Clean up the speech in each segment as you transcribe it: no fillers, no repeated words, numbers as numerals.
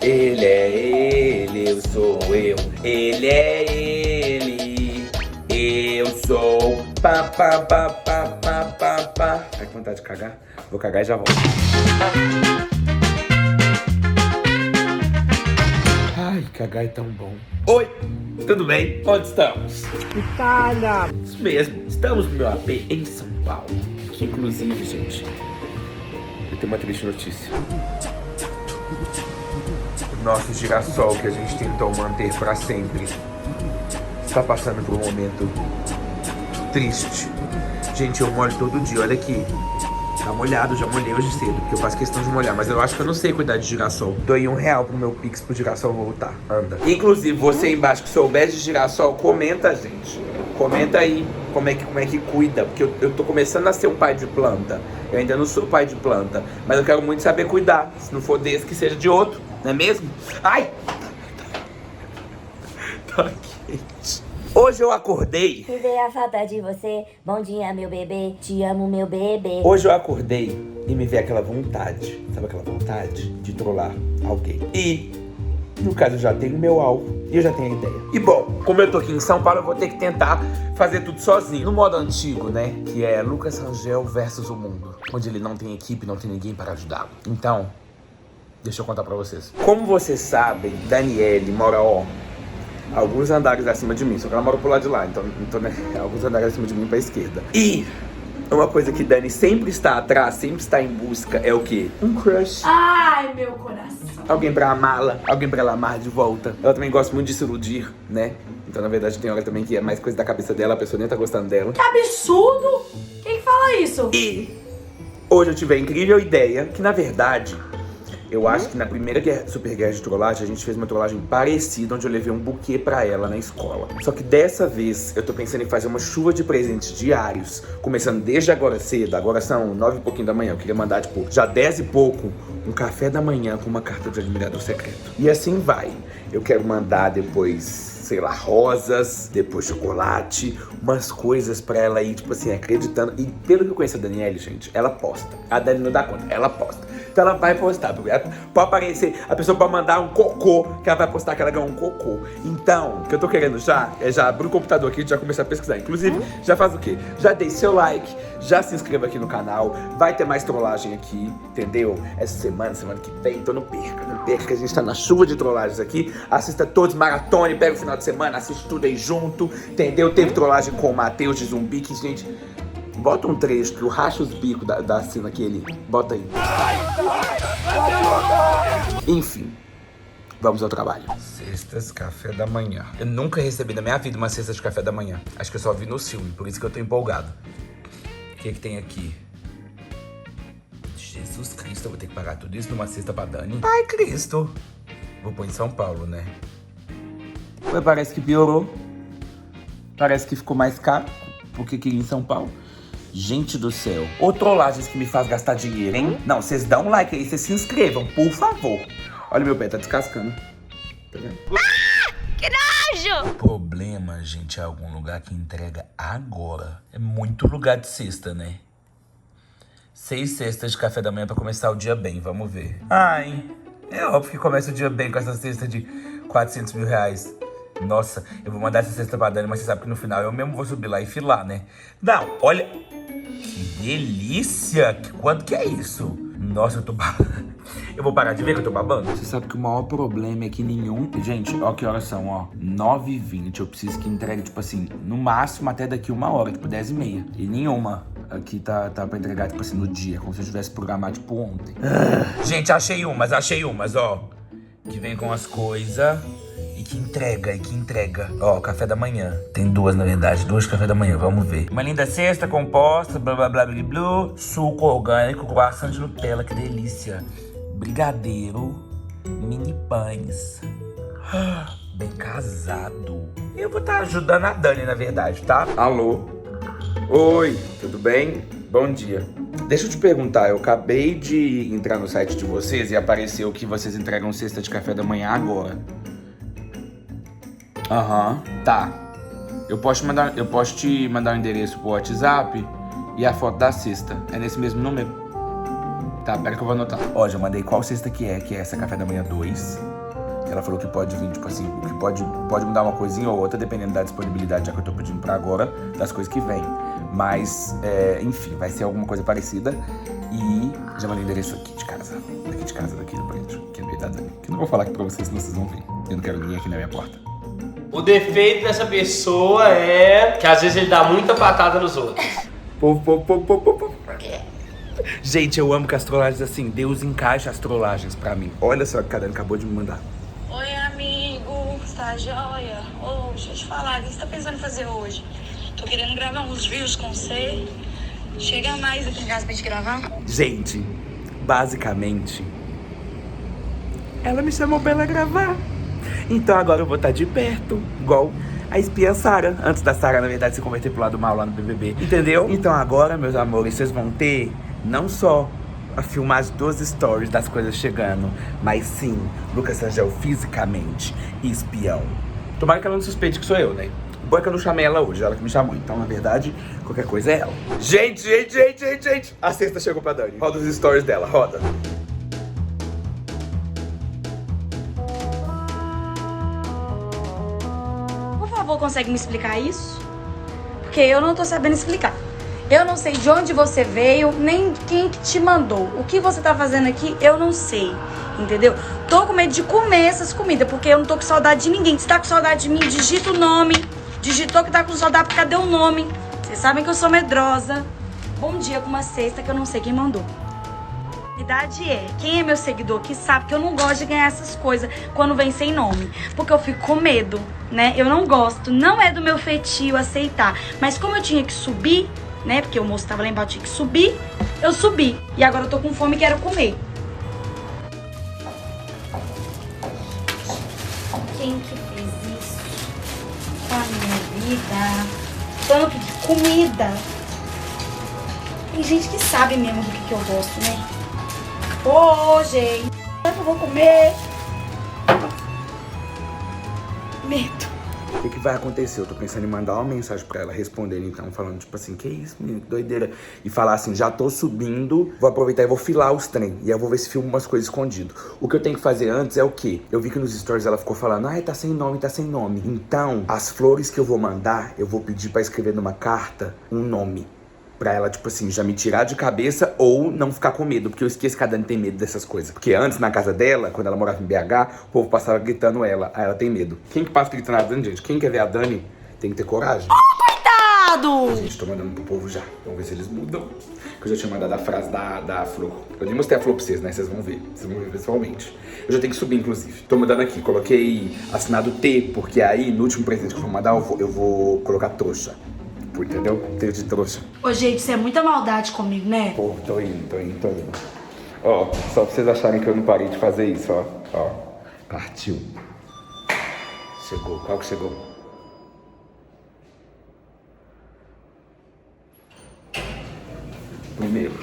Ele é ele, eu sou eu. Ele é ele, eu sou. Pá, pá, pá, pá, pá, pá, pá. Ai, que vontade de cagar. Vou cagar e já volto. Ai, cagar é tão bom. Oi, tudo bem? Onde estamos? Itália! Isso mesmo, estamos no meu AP em São Paulo. Que inclusive, gente, eu tenho uma triste notícia. O nosso girassol que a gente tentou manter para sempre está passando por um momento triste. Gente, eu molho todo dia, olha aqui. Tá molhado, já molhei hoje cedo, porque eu faço questão de molhar. Mas eu acho que eu não sei cuidar de girassol. Doei R$1 pro meu Pix pro girassol voltar. Anda. Inclusive, você aí embaixo que souber de girassol, comenta, gente. Comenta aí como é que cuida. Porque eu tô começando a ser um pai de planta. Eu ainda não sou pai de planta. Mas eu quero muito saber cuidar. Se não for desse, que seja de outro. Não é mesmo? Ai! Tá quente. Hoje eu acordei. Sinto a falta de você. Bom dia, meu bebê. Te amo, meu bebê. Hoje eu acordei e me veio aquela vontade. Sabe aquela vontade de trollar alguém? E, no caso, eu já tenho meu alvo e eu já tenho a ideia. E bom, como eu tô aqui em São Paulo, eu vou ter que tentar fazer tudo sozinho. No modo antigo, né? Que é Lucas Rangel versus o mundo. Onde ele não tem equipe, não tem ninguém para ajudá-lo. Então, deixa eu contar pra vocês. Como vocês sabem, Daniele mora, alguns andares acima de mim, só que ela mora pro lado de lá, então né, alguns andares acima de mim pra esquerda. E uma coisa que Dani sempre está atrás, sempre está em busca, é o quê? Um crush. Ai, meu coração. Alguém pra amá-la, alguém pra ela amar de volta. Ela também gosta muito de se iludir, né? Então, na verdade, tem hora também que é mais coisa da cabeça dela, a pessoa nem tá gostando dela. Que absurdo! Quem fala isso? E hoje eu tive a incrível ideia que, na verdade, eu acho que na primeira Super Guerra de Trollagem, a gente fez uma trollagem parecida, onde eu levei um buquê pra ela na escola. Só que dessa vez, eu tô pensando em fazer uma chuva de presentes diários, começando desde agora cedo. Agora são 9 e pouquinho da manhã. Eu queria mandar, tipo, já 10 e pouco, um café da manhã com uma carta de admirador secreto. E assim vai. Eu quero mandar depois, sei lá, rosas, depois chocolate, umas coisas pra ela ir, tipo assim, acreditando. E pelo que eu conheço a Daniele, gente, ela posta. A Dani não dá conta, ela posta. Então ela vai postar. Pode aparecer, a pessoa pode mandar um cocô, que ela vai postar que ela ganhou um cocô. Então, o que eu tô querendo é já abrir o computador aqui e já começar a pesquisar. Inclusive, já faz o quê? Já dei seu like, já se inscreva aqui no canal. Vai ter mais trollagem aqui, entendeu? Essa semana que vem, então não perca. Não perca que a gente tá na chuva de trollagens aqui. Assista todos, maratone, pega o final de semana, assiste tudo aí junto, entendeu? Teve trollagem com o Matheus de zumbi, que, gente... Bota um trecho que eu racho os bicos da cena aquele. Bota aí. Enfim, vamos ao trabalho. Cestas, café da manhã. Eu nunca recebi na minha vida uma cesta de café da manhã. Acho que eu só vi no filme, por isso que eu tô empolgado. O que tem aqui? Jesus Cristo, eu vou ter que pagar tudo isso numa cesta pra Dani. Ai, Cristo. Vou pôr em São Paulo, né? Ué, parece que piorou. Parece que ficou mais caro, porque queria em São Paulo. Gente do céu. Ô trollagens que me faz gastar dinheiro, hein? Não, vocês dão um like aí, vocês se inscrevam, por favor. Olha meu pé, tá descascando. Tá vendo? Ah, que nojo! O problema, gente, é algum lugar que entrega agora. É muito lugar de cesta, né? 6 cestas de café da manhã pra começar o dia bem, vamos ver. Ai, é óbvio que começa o dia bem com essa cesta de 400 mil reais. Nossa, eu vou mandar essa cesta pra Dani, mas você sabe que no final eu mesmo vou subir lá e filar, né? Não, olha... Que delícia! Quanto que é isso? Nossa, eu tô babando. Eu vou parar de ver que eu tô babando? Você sabe que o maior problema é que nenhum... Gente, ó que horas são, ó. 9h20. Eu preciso que entregue, tipo assim, no máximo até daqui 1 hora, tipo 10h30. E nenhuma aqui tá pra entregar, tipo assim, no dia. Como se eu tivesse programado, tipo, ontem. Gente, achei umas, ó. Que vem com as coisas... E que entrega. Ó, café da manhã. Tem 2, na verdade. 2 café da manhã, vamos ver. Uma linda cesta composta, blá, blá, blá, blá, blá. Suco orgânico, croissant de Nutella, que delícia. Brigadeiro, mini pães. Bem casado. Eu vou estar ajudando a Dani, na verdade, tá? Alô? Oi, tudo bem? Bom dia. Deixa eu te perguntar, eu acabei de entrar no site de vocês e apareceu que vocês entregam cesta de café da manhã agora. Aham, tá. Eu posso te mandar o endereço pro WhatsApp e a foto da cesta. É nesse mesmo número? Tá, pera que eu vou anotar. Ó, já mandei qual cesta que é essa café da manhã 2. Ela falou que pode vir, tipo assim, que pode mudar uma coisinha ou outra, dependendo da disponibilidade, já que eu tô pedindo pra agora, das coisas que vem. Mas, enfim, vai ser alguma coisa parecida. E já mandei o endereço aqui de casa. Daqui do prédio, que é meio da Dani. Que eu não vou falar aqui pra vocês, senão vocês vão ver. Eu não quero ninguém aqui na minha porta. O defeito dessa pessoa é que às vezes ele dá muita patada nos outros. Gente, eu amo que as trollagens assim, Deus encaixa as trollagens pra mim. Olha só que a Dani acabou de me mandar. Oi, amigo, tá joia? Ô, deixa eu te falar, o que você tá pensando em fazer hoje? Tô querendo gravar uns views com você. Chega mais aqui em casa pra gente gravar. Gente, basicamente, ela me chamou pra ela gravar. Então agora eu vou estar de perto, igual a espiã Sarah, antes da Sarah, na verdade, se converter pro lado mal lá no BBB. Entendeu? Então agora, meus amores, vocês vão ter não só a filmagem dos stories das coisas chegando, mas sim, Lucas Rangel fisicamente e espião. Tomara que ela não suspeite que sou eu, né? Boa que eu não chamei ela hoje, ela que me chamou. Então, na verdade, qualquer coisa é ela. Gente! A cesta chegou pra Dani. Roda os stories dela, roda. Por favor, consegue me explicar isso? Porque eu não tô sabendo explicar. Eu não sei de onde você veio, nem quem que te mandou. O que você tá fazendo aqui, eu não sei. Entendeu? Tô com medo de comer essas comidas, porque eu não tô com saudade de ninguém. Se tá com saudade de mim, digita o nome. Digitou que tá com saudade, cadê o nome? Vocês sabem que eu sou medrosa. Bom dia com uma cesta que eu não sei quem mandou. A verdade é, quem é meu seguidor aqui sabe que eu não gosto de ganhar essas coisas quando vem sem nome. Porque eu fico com medo, né? Eu não gosto, não é do meu feitio aceitar. Mas como eu tinha que subir, né? Porque o moço tava lá embaixo, tinha que subir, eu subi. E agora eu tô com fome e quero comer. Quem que fez isso com a minha vida? Tanto de comida. Tem gente que sabe mesmo do que eu gosto, né? Ô, gente, eu não vou comer. Medo. O que vai acontecer? Eu tô pensando em mandar uma mensagem pra ela, respondendo então, falando tipo assim, que isso, menino, que doideira. E falar assim, já tô subindo, vou aproveitar e vou filar os trem. E aí eu vou ver se filmo umas coisas escondidas. O que eu tenho que fazer antes é o quê? Eu vi que nos stories ela ficou falando, ai, tá sem nome, tá sem nome. Então, as flores que eu vou mandar, eu vou pedir pra escrever numa carta um nome. Pra ela, tipo assim, já me tirar de cabeça ou não ficar com medo. Porque eu esqueço que a Dani tem medo dessas coisas. Porque antes, na casa dela, quando ela morava em BH, o povo passava gritando ela. Aí ela tem medo. Quem que passa gritando a Dani, gente? Quem quer ver a Dani tem que ter coragem. Coitado! Gente, tô mandando pro povo já. Vamos ver se eles mudam. Que eu já tinha mandado a frase da flor. Eu nem mostrei a flor pra vocês, né? Vocês vão ver. Vocês vão ver pessoalmente. Eu já tenho que subir, inclusive. Tô mudando aqui. Coloquei assinado T, porque aí, no último presente que eu vou mandar, eu vou colocar trouxa. Entendeu? T de trouxa. Ô, gente, isso é muita maldade comigo, né? Pô, tô indo. Ó, só pra vocês acharem que eu não parei de fazer isso, ó. Ó, partiu. Chegou. Qual que chegou? Primeiro.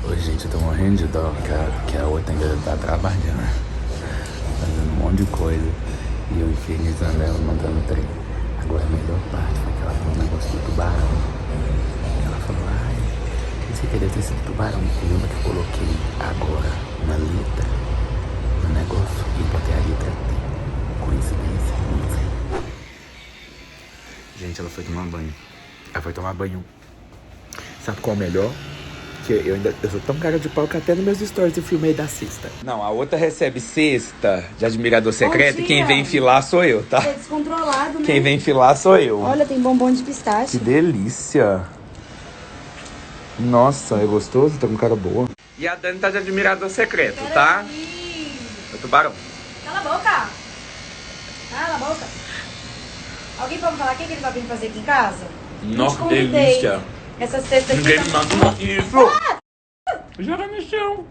Oi, gente, eu tô morrendo de dó, cara, que a outra ainda tá trabalhando, fazendo um monte de coisa. E eu infernizando ela, mandando trem. Agora a melhor parte foi que ela falou um negócio do tubarão. Ela falou, ai, você queria ter sido tubarão. Lembra que eu coloquei agora uma letra no negócio e botei a letra T. Coincidência? Não sei. Gente, ela foi tomar banho. Ela foi tomar banho. Sabe qual é o melhor? Que eu sou tão cara de pau que até nos meus stories eu filmei da cesta. Não, a outra recebe cesta de admirador secreto e quem vem filar sou eu, tá? É descontrolado, né? Quem vem filar sou eu. Olha, tem bombom de pistache. Que delícia. Nossa, é gostoso, tá com cara boa. E a Dani tá de admirador secreto, tá? É tubarão. Cala a boca. Cala a boca. Alguém pode me falar o que ele tá vindo fazer aqui em casa? Nossa, que delícia. Essa cesta aqui Ninguém me tá... mandou isso. Já no chão.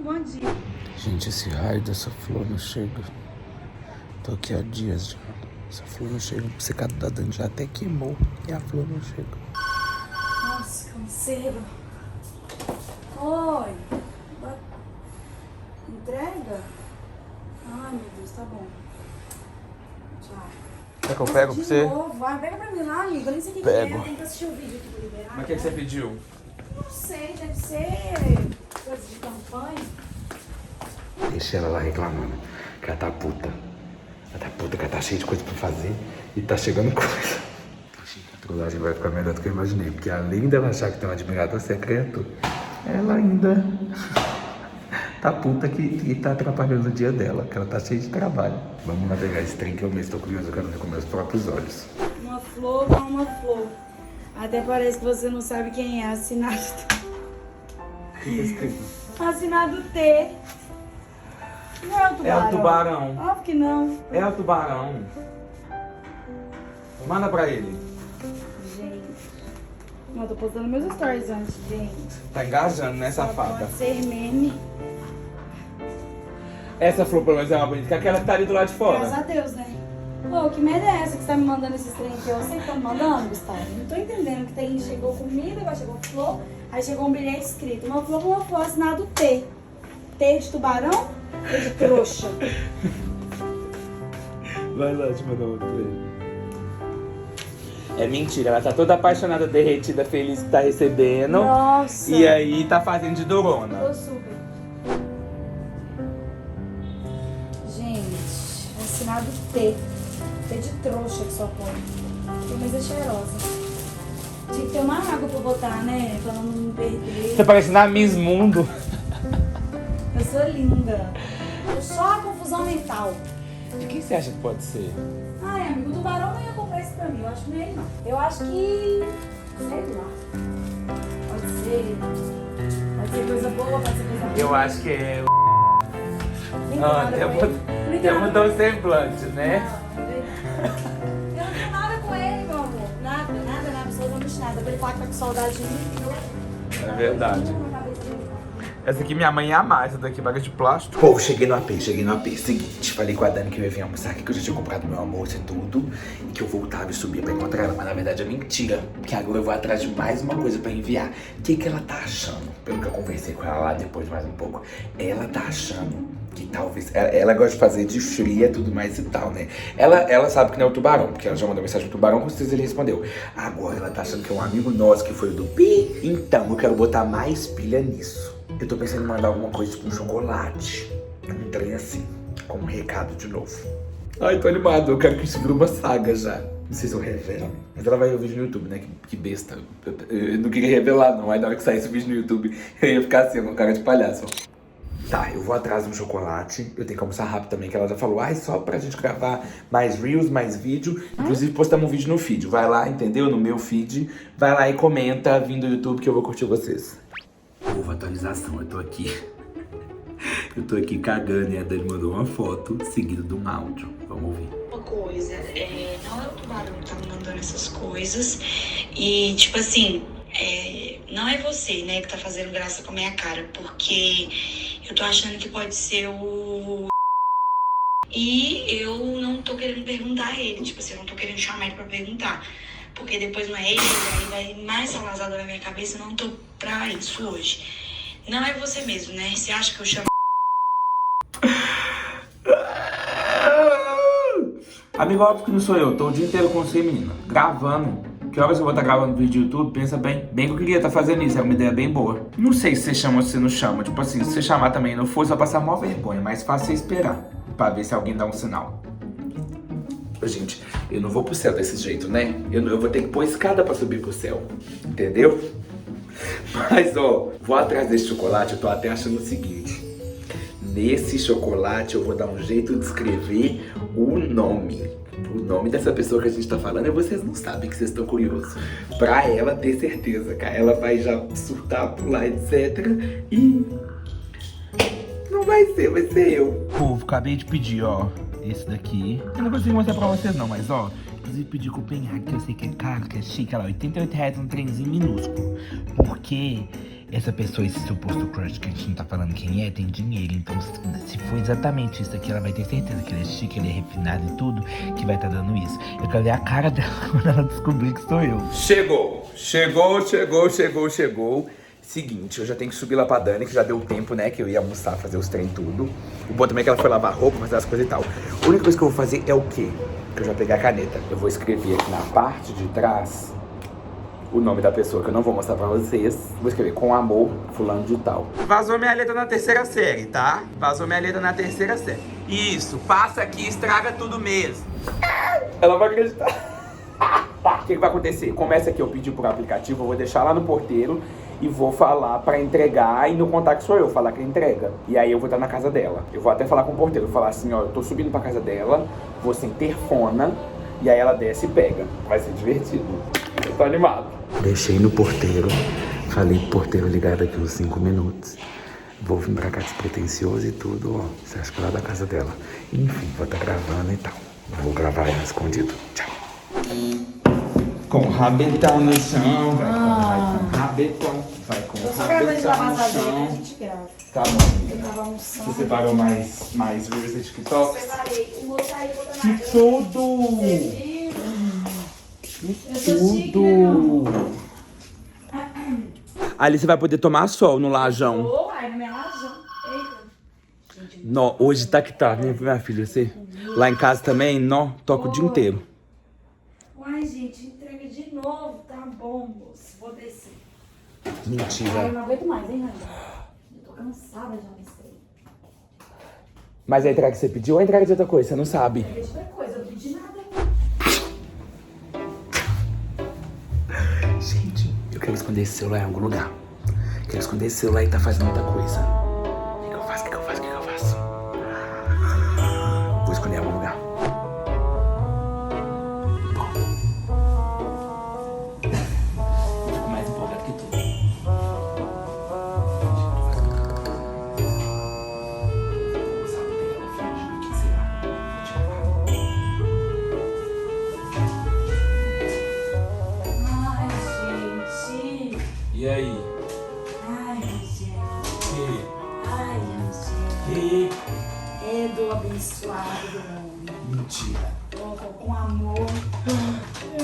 Bom dia. Gente, esse raio dessa flor não chega. Tô aqui há dias já. Essa flor não chega. O secado da Dani já até queimou. E a flor não chega. Nossa, canseiro. Oi. Entrega? Ai, meu Deus, tá bom. Tchau. Quer que eu pego pra você? Novo. Vai, pega pra mim lá, amigo. Eu nem sei o que Pego. é. Tem que assistir o vídeo aqui pra liberar. Mas o que você pediu? Não sei, deve ser coisa de campanha. Deixa ela lá reclamando, que ela tá puta. Ela tá puta, que ela tá cheia de coisa pra fazer e tá chegando coisa. A trollagem vai ficar melhor do que eu imaginei, porque além dela achar que tem um admirador secreto, ela ainda tá puta que tá atrapalhando o dia dela, que ela tá cheia de trabalho. Vamos lá pegar esse trem que eu mesmo tô curioso, eu quero ver com meus próprios olhos. Uma flor com uma flor. Até parece que você não sabe quem é. Assinado. O que tá escrito? Assinado T. Não é o tubarão. É o tubarão. Óbvio que não. É o tubarão. Manda pra ele. Gente. Não, eu tô postando meus stories antes, gente. Tá engajando, né, safada? Pode ser meme. Essa flor pelo menos é uma bonita, que aquela que tá ali do lado de Graças fora. a Deus, né? Pô, que merda é essa que você tá me mandando esses trem aqui? Eu sei que tá me mandando, Gustavo. Não tô entendendo que tem, chegou comida, agora chegou flor, aí chegou um bilhete escrito. Uma flor com uma flor assinado T. T de tubarão, T de trouxa. Vai lá, te mandar outro pra ele. É mentira, ela tá toda apaixonada, derretida, feliz que tá recebendo. Nossa. E aí tá fazendo de durona. Tô super. Gente, assinado T. T de trouxa que só põe. Mas é cheirosa. Tinha que ter uma água pra botar, né? Pra não perder. Tá parecendo a Miss Mundo. Eu sou linda. Eu só a confusão mental. De quem você acha que pode ser? Ai, amigo, o tubarão não ia comprar isso pra mim. Eu acho que não é ele, não. Eu acho que... sei lá. Pode ser coisa boa, pode ser coisa ruim. Eu acho que é. Nem tem nada com ele. Nem tem Tem nada mudou o semblante, né? Eu não tenho nada com ele, meu amor. Nada, absolutamente nada. Pra ele falar que tá com saudade de mim. É verdade. Essa aqui minha mãe ia amar, essa daqui vaga de plástico. Povo, cheguei no AP. Seguinte, falei com a Dani que eu ia vir almoçar aqui, que eu já tinha comprado meu almoço e tudo. E que eu voltava e subia pra encontrar ela, mas na verdade é mentira. Porque agora eu vou atrás de mais uma coisa pra enviar. O que ela tá achando? Pelo que eu conversei com ela lá depois mais um pouco. Ela tá achando que talvez... Ela gosta de fazer de fria e tudo mais e tal, né? Ela sabe que não é o tubarão, porque ela já mandou mensagem pro tubarão, com certeza ele respondeu. Agora ela tá achando que é um amigo nosso que foi o do Pi. Então eu quero botar mais pilha nisso. Eu tô pensando em mandar alguma coisa tipo um chocolate. Um trem assim, com um recado de novo. Ai, tô animado, eu quero que isso vire uma saga já. Não sei se eu revelo. Mas ela vai ver o vídeo no YouTube, né? Que besta. Eu não queria revelar, não. Aí na hora que saísse o vídeo no YouTube, eu ia ficar assim, com cara de palhaço. Tá, eu vou atrás de um chocolate. Eu tenho que almoçar rápido também, que ela já falou. Ai, só pra gente gravar mais reels, mais vídeo. Inclusive, postamos um vídeo no feed. Vai lá, entendeu? No meu feed. Vai lá e comenta, vindo do YouTube, que eu vou curtir vocês. Houve atualização, eu tô aqui. Eu tô aqui cagando e a Dani mandou uma foto seguida de um áudio. Vamos ouvir. Uma coisa, não é o tubarão que tá me mandando essas coisas. E, tipo assim, não é você, né, que tá fazendo graça com a minha cara. Porque eu tô achando que pode ser o... E eu não tô querendo perguntar a ele. Tipo assim, eu não tô querendo chamar ele pra perguntar. Porque depois não é ele, aí vai mais salazada na minha cabeça. Eu não tô pra isso hoje. Não é você mesmo, né? Você acha que eu chamo... Amigo, óbvio que não sou eu. Tô o dia inteiro com você, menina. Gravando. Que horas eu vou estar gravando vídeo no YouTube? Pensa bem. Bem que eu queria estar fazendo isso. É uma ideia bem boa. Não sei se você chama ou se você não chama. Tipo assim, se você chamar também e não for, você vai passar mó vergonha. Mais fácil você esperar. Pra ver se alguém dá um sinal. Gente, eu não vou pro céu desse jeito, né? Eu vou ter que pôr escada pra subir pro céu. Entendeu? Mas, ó, vou atrás desse chocolate. Eu tô até achando o seguinte. Nesse chocolate eu vou dar um jeito de escrever o nome. O nome dessa pessoa que a gente tá falando e vocês não sabem, que vocês estão curiosos. Pra ela ter certeza, cara. Ela vai já surtar, pular, etc. E... não vai ser eu. Povo, acabei de pedir, ó. Esse daqui. Eu não consigo mostrar pra vocês não, mas ó. Inclusive pedi Copenhague, que eu sei que é caro, que é chique. Olha lá, R$88 um trenzinho minúsculo. Porque essa pessoa, esse suposto crush que a gente não tá falando quem é, tem dinheiro. Então se for exatamente isso aqui, ela vai ter certeza que ele é chique, ele é refinado e tudo, que vai tá dando isso. Eu quero ver a cara dela quando ela descobrir que sou eu. Chegou. Seguinte, eu já tenho que subir lá pra Dani, que já deu tempo, né, que eu ia almoçar, fazer os trem tudo. O bom também é que ela foi lavar roupa, fazer as coisas e tal. A única coisa que eu vou fazer é o quê? Que eu já peguei a caneta. Eu vou escrever aqui na parte de trás o nome da pessoa que eu não vou mostrar pra vocês. Vou escrever com amor, fulano de tal. Vazou minha letra na 3ª série, tá? Vazou minha letra na 3ª série. Isso, passa aqui e estraga tudo mesmo. Ela vai acreditar. O que vai acontecer? Começa aqui, eu pedi por aplicativo, eu vou deixar lá no porteiro e vou falar pra entregar e no contato sou eu, falar que entrega. E aí eu vou estar na casa dela. Eu vou até falar com o porteiro, falar assim, ó, eu tô subindo pra casa dela, você interfona, e aí ela desce e pega. Vai ser divertido. Eu tô animado. Deixei no porteiro, falei pro porteiro ligar daqui uns 5 minutos. Vou vir pra cá despretensioso e tudo, ó. Você acha que é lá da casa dela? Enfim, vou estar gravando e tal. Vou gravar ela escondido. Tchau. Com o rabetão no chão, vai com rabetão, vai com rabetão no chão. Tá bom, amiga. Você separou mais reels de TikTok? Separei. O meu saiu Que tudo! Que tudo! Ali você vai poder tomar sol no lajão. Ô, ai, na minha lajão. Eita. Nó, hoje tá que tá, né, minha filha? Você lá em casa também, nó, toca o dia inteiro. Uai, gente, entrega de novo. Tá bom, moço. Vou descer. Ai, eu Mentira. não aguento mais, hein, Randa? Eu tô cansada já desse trem. Mas a entrega que você pediu ou a entrega de outra coisa? Você não sabe. Eu pedi outra coisa, eu não pedi nada. Gente, eu quero esconder esse celular em algum lugar. Quero esconder esse celular e tá fazendo outra coisa. O que eu faço? Vou esconder em algum lugar. Bom. Eu fico mais empolgado que tudo. Ai, gente. E aí? Ai, gente. Que? Ai, gente. Que? É do abençoado do mundo. Mentira. Com amor.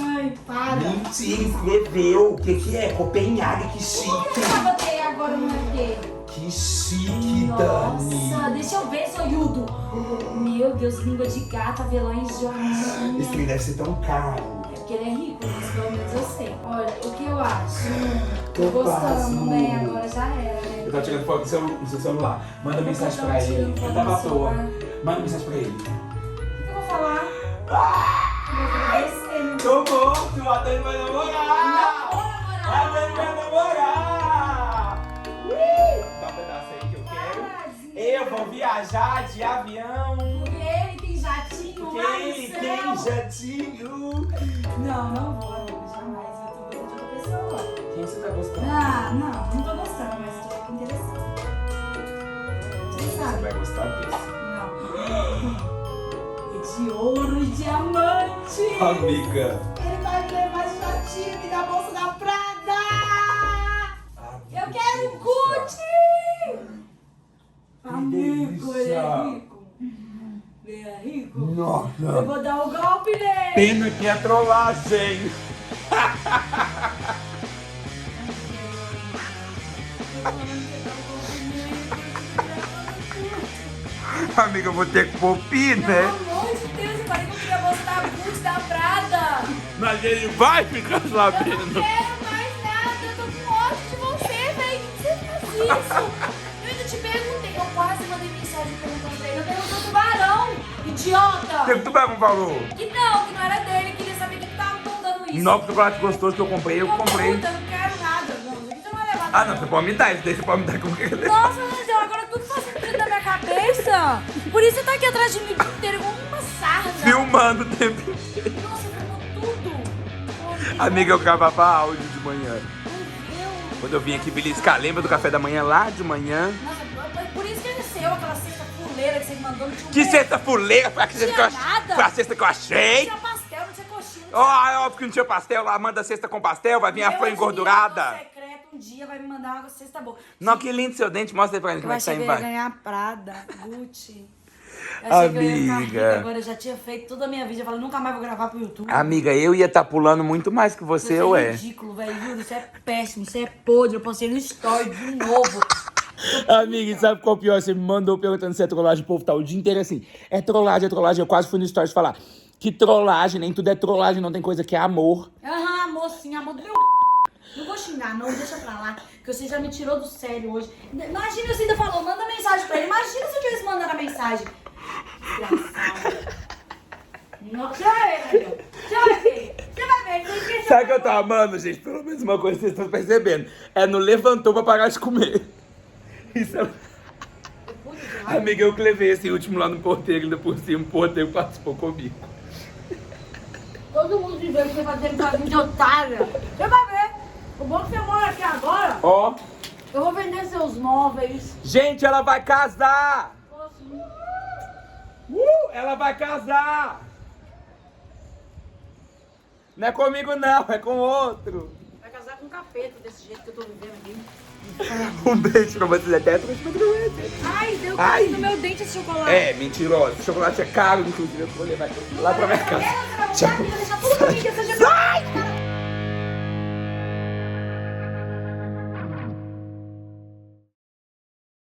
Ai, para. Mentira, escreveu. O que é? Copenhague, que chique. Eu botei agora no RT. Que chique, Dani. Nossa, deixa eu ver, Soyudo. Meu Deus, língua de gato, avelã e joinha. Esse trem deve ser tão caro. É porque ele é rico, mas pelo menos eu sei. Olha, o que eu acho? Tô Tô gostando, pasmo. né? Agora já era, né? Eu tava tirando foto no seu celular. Manda Eu mensagem tava pra ele. tirando foto Eu tava no à toa. celular. Manda mensagem pra ele. O que eu vou falar? Eu vou descer, né? Tô morto, a Dani vai namorar! A Dani vai namorar! Dá um pedaço aí que eu quero. Eu vou viajar de avião. Porque ele tem jatinho lá no Quem céu. tem jatinho? Não, não vou, amigo, jamais. Eu tô gostando de outra pessoa. Quem você tá gostando? Não tô gostando, mas tô interessante. Você Você sabe? vai gostar desse. Não. É de ouro e diamante. Amiga. Ele vai me levar de jatinho, me dá a bolsa da Prada. Eu quero um Gucci. Amigo, ele é rico. Ele é rico. Eu Nossa. vou dar o golpe nele. Pena que é trollagem. Amiga, eu vou ter que pôr pi, né? Pelo amor de Deus, eu falei que eu queria mostrar a Gucci da Prada. Mas ele vai ficar Eu não sabendo. quero mais nada, eu tô com ódio de você, velho. Por que você faz isso? Eu ainda te perguntei, eu quase mandei mensagem perguntando pra ele. Eu perguntei do tubarão, idiota. O que tu vai com valor? Que não era dele, queria saber o que tava dando isso. Não, chocolate gostoso que eu comprei, eu comprei. Puta, eu não quero nada. Não, isso aqui você não vai levar. Ah, não, você pode me dar, isso daí você pode me dar como que ele. Nossa, Angel, agora tudo faz sentido na minha cabeça. Por isso você tá aqui atrás de mim o dia inteiro igual uma sarda. Filmando o tempo inteiro. Nossa, filmou tudo. Amiga, eu gravava áudio de manhã. Meu Deus. Quando eu vim aqui beliscar, lembra do café da manhã lá de manhã? Nossa, por isso que ele desceu aquela cesta fuleira que você me mandou. Não tinha um Que beijo. cesta fuleira, foi a cesta que eu Tinha nada. Foi a cesta que eu Não achei. tinha pastel, não tinha coxinha. Ó, é óbvio que não tinha pastel lá, manda cesta com pastel, vai vir a flor engordurada. secreto um dia vai me mandar uma cesta boa. Não, que lindo seu dente, mostra aí pra gente como Eu é que tá achei que eu ia embaixo. ganhar Prada, Gucci. Eu achei que eu ia ficar Amiga. rica agora, eu já tinha feito toda a minha vida. Eu falei, nunca mais vou gravar pro YouTube. Amiga, eu ia estar pulando muito mais que você, Isso é ué. ridículo, velho. Juro, isso é péssimo, isso é podre. Eu postei no story de novo. Amiga, e sabe qual é o pior? Você me mandou perguntando se é trollagem, o povo tá o dia inteiro assim. É trollagem, é trollagem. Eu quase fui no stories falar que trollagem, nem tudo é trollagem, não tem coisa que é amor. Aham, mocinha, amor do meu... xingar, não, deixa pra lá. Que você já me tirou do sério hoje. Imagina, você ainda falou, manda mensagem pra ele. Imagina se eu tivesse mandado a mensagem. Desgraçado. Não, você vai ver, você vai ver. Você vai ver, você esqueceu. Sabe o que eu tô amando, gente? Pelo menos uma coisa que vocês estão percebendo. É no levantou pra parar de comer. Isso é... Amiga, eu que levei esse último lá no porteiro, ainda por cima, o porteiro participou comigo. Todo mundo de ver você fazendo casinho de otária. Você vai ver. O bom que você mora aqui agora, Ó. eu vou vender seus móveis. Gente, ela vai casar! Assim. Ela vai casar! Não é comigo não, é com outro. Vai casar com um capeta desse jeito que eu tô vivendo aqui. Um beijo pra vocês até a próxima. Ai, deu Ai. carinho no meu dente esse chocolate. É, mentirosa. Esse chocolate é caro, inclusive. Eu vou levar lá pra minha casa. Ela vai deixar tudo pra mim, que seja... Sai!